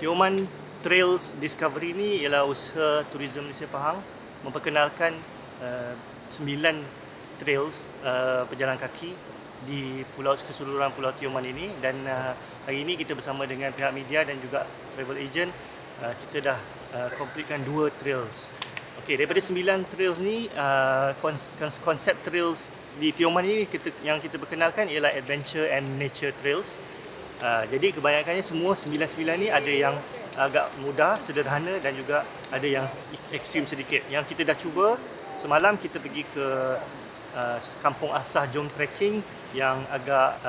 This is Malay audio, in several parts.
Tioman Trails Discovery ni ialah usaha Tourism Malaysia Pahang memperkenalkan 9 trails berjalan kaki di keseluruhan Pulau Tioman ini, dan hari ini kita bersama dengan pihak media dan juga travel agent kita dah completekan 2 trails. Okey, daripada 9 trails ni konsep trails di Tioman ini yang kita perkenalkan ialah adventure and nature trails. Jadi kebanyakannya semua 9 ni ada yang agak mudah, sederhana dan juga ada yang ekstrim sedikit. Yang kita dah cuba semalam, kita pergi ke Kampung Asah Jom Trekking yang agak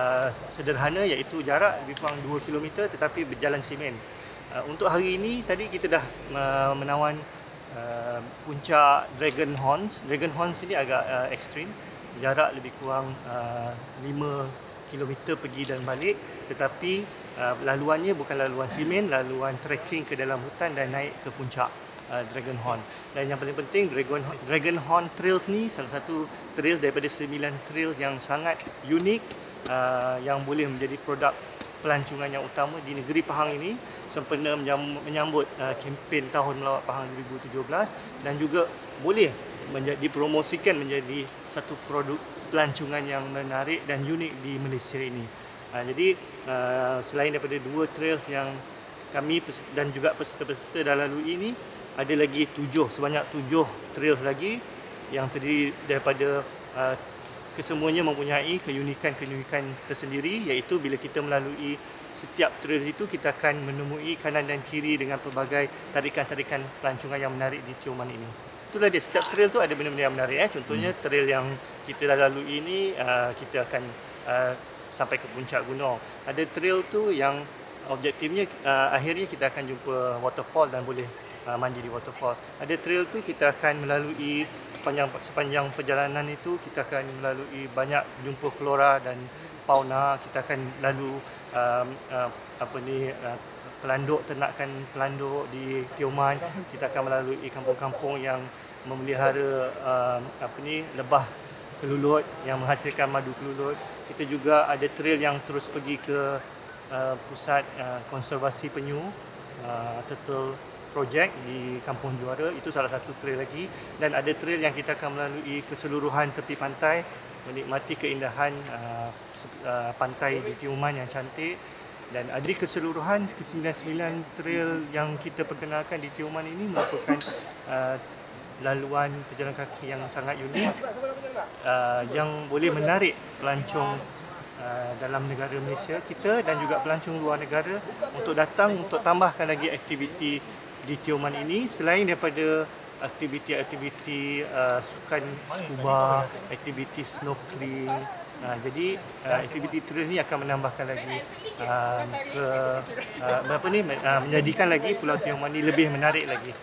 sederhana, iaitu jarak lebih kurang 2 km tetapi berjalan simen. Untuk hari ini tadi kita dah menawan puncak Dragon Horns. Dragon Horns ini agak ekstrim, jarak lebih kurang 5 kilometer pergi dan balik, tetapi laluannya bukan laluan simen, laluan trekking ke dalam hutan dan naik ke puncak Dragon Horn. Dan yang paling penting, Dragon Horn Trails ni salah satu trail daripada 9 trail yang sangat unik, yang boleh menjadi produk pelancongan yang utama di negeri Pahang ini sempena menyambut kempen Tahun Melawat Pahang 2017, dan juga boleh dipromosikan menjadi satu produk pelancongan yang menarik dan unik di Malaysia ini. Jadi selain daripada 2 trails yang kami dan juga peserta-peserta dah lalui ini, ada lagi sebanyak 7 trails lagi yang terdiri daripada kesemuanya mempunyai keunikan tersendiri, iaitu bila kita melalui setiap trail itu kita akan menemui kanan dan kiri dengan pelbagai tarikan-tarikan pelancongan yang menarik di Tioman ini. Itulah dia, setiap trail tu ada benda-benda yang menarik. Contohnya trail yang kita dah lalui ini, kita akan sampai ke puncak gunung. Ada trail tu yang objektifnya akhirnya kita akan jumpa waterfall dan boleh mandi di waterfall. Ada trail tu kita akan melalui sepanjang perjalanan itu, kita akan melalui banyak jumpa flora dan fauna. Kita akan lalu pelanduk, ternakan pelanduk di Tioman. Kita akan melalui kampung-kampung yang memelihara lebah kelulut yang menghasilkan madu kelulut. Kita juga ada trail yang terus pergi ke pusat konservasi penyu, Turtle Project di Kampung Juara. Itu salah satu trail lagi. Dan ada trail yang kita akan melalui keseluruhan tepi pantai, menikmati keindahan pantai di Tioman yang cantik. Dan ada keseluruhan ke-9 trail yang kita perkenalkan di Tioman ini merupakan laluan pejalan kaki yang sangat unik, yang boleh menarik pelancong dalam negara Malaysia kita dan juga pelancong luar negara untuk datang untuk tambahkan lagi aktiviti di Tioman ini, selain daripada aktiviti sukan scuba, aktiviti snorkeling. Jadi aktiviti trail ni akan menambahkan lagi menjadikan lagi Pulau Tioman ini lebih menarik lagi.